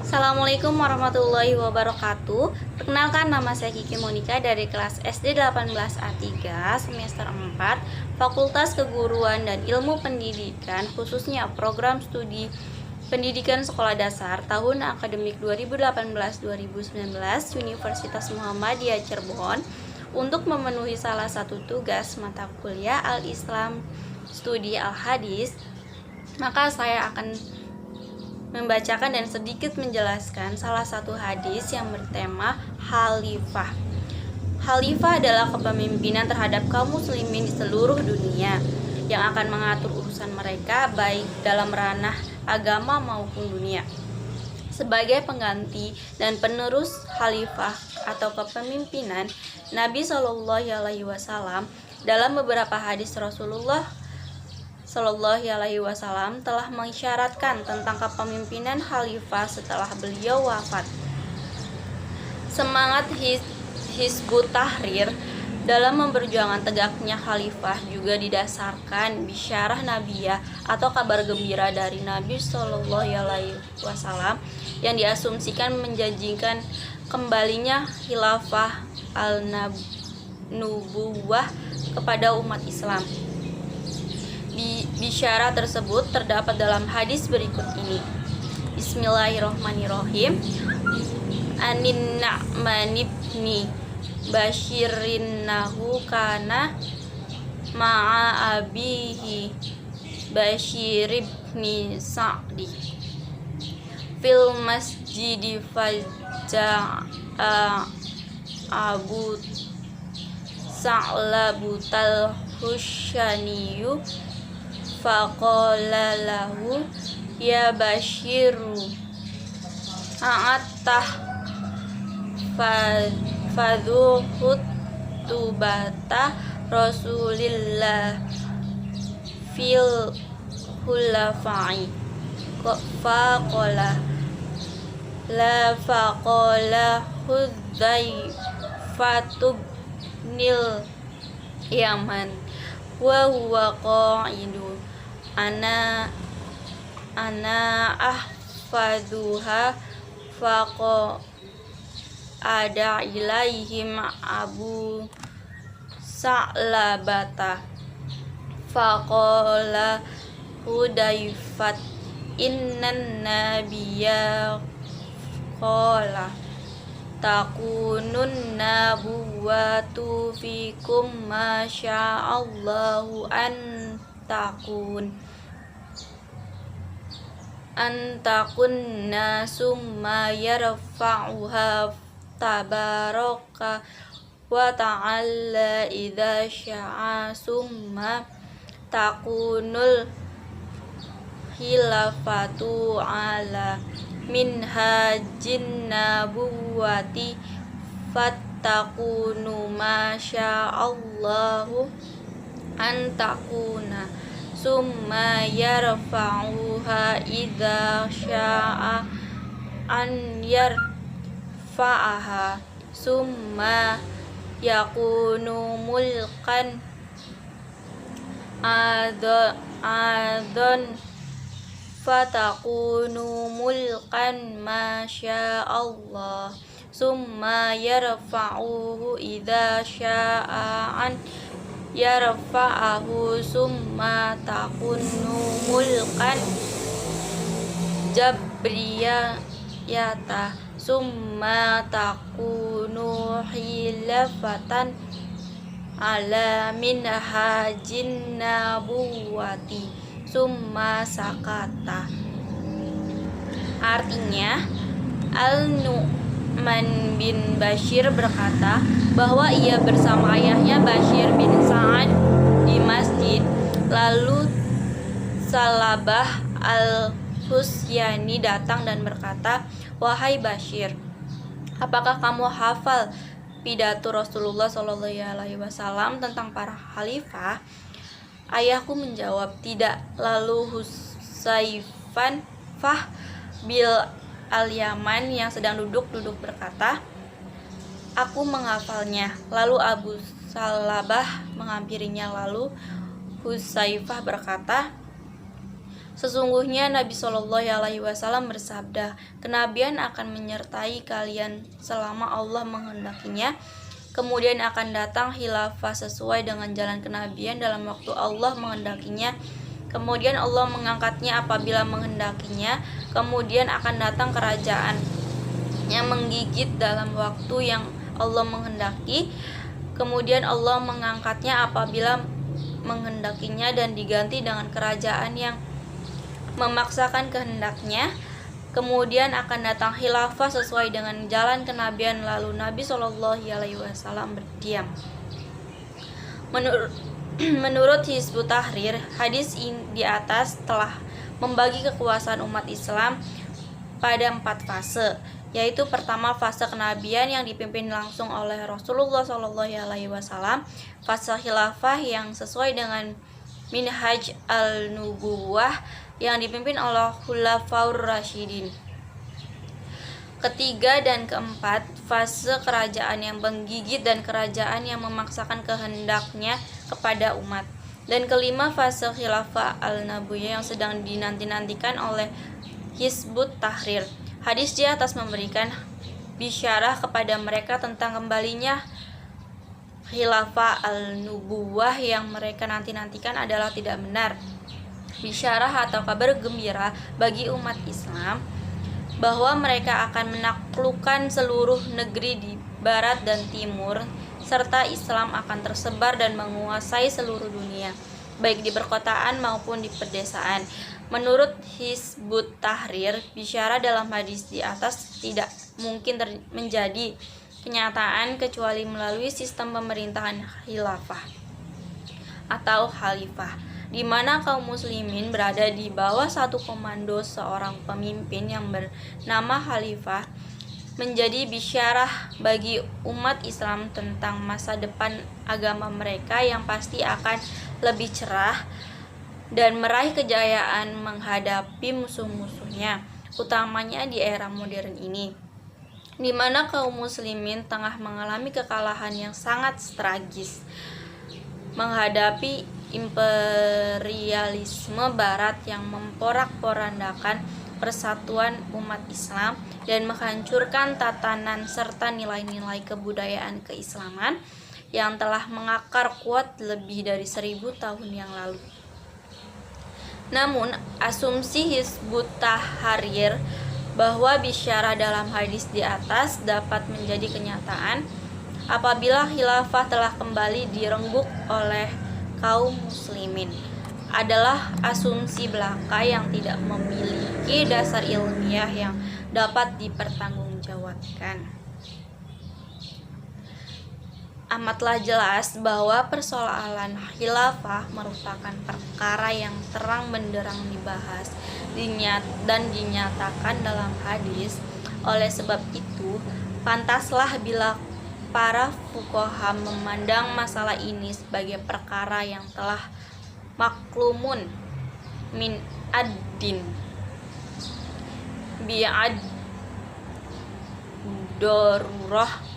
Assalamualaikum warahmatullahi wabarakatuh. Perkenalkan, nama saya Kiki Monika dari kelas SD 18A3 semester 4 Fakultas Keguruan dan Ilmu Pendidikan, khususnya program studi Pendidikan Sekolah Dasar tahun akademik 2018-2019 Universitas Muhammadiyah Cirebon, untuk memenuhi salah satu tugas mata kuliah Al-Islam Studi Al-Hadis. Maka saya akan membacakan dan sedikit menjelaskan salah satu hadis yang bertema Khalifah. Khalifah adalah kepemimpinan terhadap kaum muslimin di seluruh dunia yang akan mengatur urusan mereka baik dalam ranah agama maupun dunia. Sebagai pengganti dan penerus khalifah atau kepemimpinan Nabi SAW, dalam beberapa hadis Rasulullah Shallallahu Alaihi Wasallam telah mengisyaratkan tentang kepemimpinan khalifah setelah beliau wafat. Semangat Hizbut Tahrir dalam memperjuangkan tegaknya khalifah juga didasarkan bisyarah nabiyah atau kabar gembira dari Nabi Shallallahu Alaihi Wasallam yang diasumsikan menjanjikan kembalinya khilafah al-nubuwah kepada umat Islam. Bisyarah tersebut terdapat dalam hadis berikut ini. Bismillahirrahmanirrahim. Anin Na'man ibni Bashirinnahu kana ma'a abihi Bashir ibni Sa'di fil masjidi faja'a Abu Sa'labutal Husyaniyu faqala lahu ya Bashiru a'attah fadhuhut tubata Rasulillah fil khulafai faqala la faqala Hudzaifatub nil Yaman wa huwa qa'idu ana ahfaduha faqa ada ilaihim Abu Sa'labata faqala Hudzaifat innan nabiyya qala takunun nabuwatu fikum masya'allahu antakunna summa yarfa'uha tabaraka wa ta'ala idza sya'a summa takunul khilafatu ala minhajin nabuwati fattakunu masya'allahu antakuna summa yarfa'uha idza sya'a an yarfa'aha summa yakunu mulkan adon fatakunu mulkan masya'allah summa yarfa'uhu idza sya'a an yarfa'ahu summa takunu mulkan jabriyata summa takunu khilafatan ala minhajin nabuwati summa sakata. Artinya, Al-Nu'man bin Bashir berkata bahwa ia bersama ayahnya Bashir bin Sa'ad di masjid. Lalu Salabah al-Husyani datang dan berkata, "Wahai Bashir, apakah kamu hafal pidato Rasulullah SAW tentang para khalifah?" Ayahku menjawab, "Tidak." Lalu Hudzaifah bil al-Yaman yang sedang duduk berkata, "Aku menghafalnya." Lalu Abu Salabah menghampirinya. Lalu Hudzaifah berkata, Sesungguhnya Nabi Shallallahu Alaihi Wasallam bersabda, kenabian akan menyertai kalian selama Allah menghendakinya. Kemudian akan datang khilafah sesuai dengan jalan kenabian dalam waktu Allah menghendakinya. Kemudian Allah mengangkatnya apabila menghendakinya. Kemudian akan datang kerajaan yang menggigit dalam waktu yang Allah menghendaki. Kemudian Allah mengangkatnya apabila menghendakinya dan diganti dengan kerajaan yang memaksakan kehendaknya. Kemudian akan datang khilafah sesuai dengan jalan kenabian. Lalu Nabi Shallallahu Alaihi Wasallam berdiam. Menurut Hizbut Tahrir, hadis di atas telah membagi kekuasaan umat Islam pada 4 fase, yaitu pertama fase kenabian yang dipimpin langsung oleh Rasulullah Shallallahu Alaihi Wasallam, fase khilafah yang sesuai dengan Minhaj al-Nubuwah yang dipimpin oleh Khulafaur Rasyidin. Ketiga dan keempat, fase kerajaan yang menggigit dan kerajaan yang memaksakan kehendaknya kepada umat. Dan kelima, fase khilafah al-Nabawiyah yang sedang dinanti-nantikan oleh Hizbut Tahrir. Hadis di atas memberikan bisyarah kepada mereka tentang kembalinya khilafah al-Nubuwah yang mereka nanti-nantikan adalah tidak benar. Bisyarah atau kabar gembira bagi umat Islam bahwa mereka akan menaklukkan seluruh negeri di barat dan timur, serta Islam akan tersebar dan menguasai seluruh dunia, baik di perkotaan maupun di pedesaan. Menurut Hizbut Tahrir, bisyarah dalam hadis di atas tidak mungkin menjadi kenyataan kecuali melalui sistem pemerintahan khilafah atau khalifah, di mana kaum muslimin berada di bawah satu komando seorang pemimpin yang bernama khalifah. Menjadi bisyarah bagi umat Islam tentang masa depan agama mereka yang pasti akan lebih cerah dan meraih kejayaan menghadapi musuh-musuhnya, utamanya di era modern ini, di mana kaum muslimin tengah mengalami kekalahan yang sangat tragis menghadapi imperialisme barat yang memporak-porandakan persatuan umat Islam dan menghancurkan tatanan serta nilai-nilai kebudayaan keislaman yang telah mengakar kuat lebih dari 1000 tahun yang lalu. Namun, asumsi Hizbut Tahrir bahwa bisyarah dalam hadis di atas dapat menjadi kenyataan apabila khilafah telah kembali direnggut oleh kaum muslimin adalah asumsi belaka yang tidak memiliki dasar ilmiah yang dapat dipertanggungjawabkan. Amatlah jelas bahwa persoalan khilafah merupakan perkara yang terang benderang dibahas dan dinyatakan dalam hadis. Oleh sebab itu, pantaslah bila para fuqaha memandang masalah ini sebagai perkara yang telah maklumun min ad-din bi'ad darurah.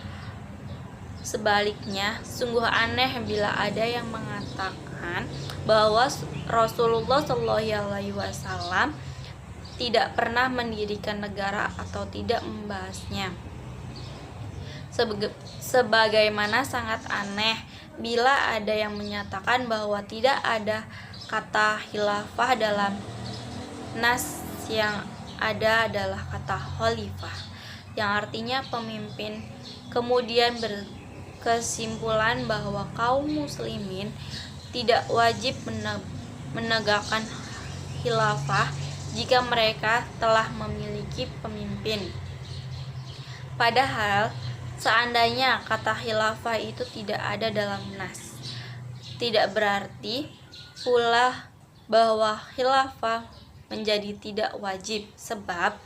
Sebaliknya, sungguh aneh bila ada yang mengatakan bahwa Rasulullah Shallallahu Alaihi Wasallam tidak pernah mendirikan negara atau tidak membahasnya. Sebagaimana sangat aneh bila ada yang menyatakan bahwa tidak ada kata khilafah dalam nas, yang ada adalah kata khalifah yang artinya pemimpin. Kemudian berkesimpulan bahwa kaum muslimin tidak wajib menegakkan khilafah jika mereka telah memiliki pemimpin. Padahal seandainya kata khilafah itu tidak ada dalam nas, tidak berarti pula bahwa khilafah menjadi tidak wajib, sebab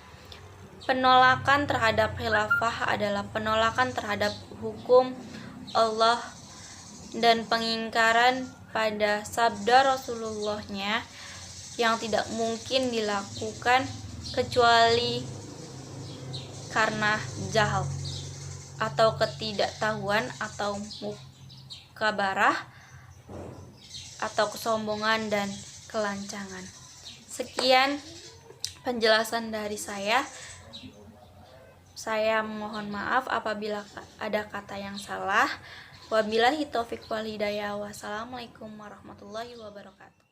penolakan terhadap khilafah adalah penolakan terhadap hukum Allah dan pengingkaran pada sabda Rasulullah-Nya yang tidak mungkin dilakukan kecuali karena jahal atau ketidaktahuan atau mukabarah atau kesombongan dan kelancangan. Sekian penjelasan dari saya. Saya mohon maaf apabila ada kata yang salah. Wabillahi taufiq wal hidayah. Wassalamualaikum warahmatullahi wabarakatuh.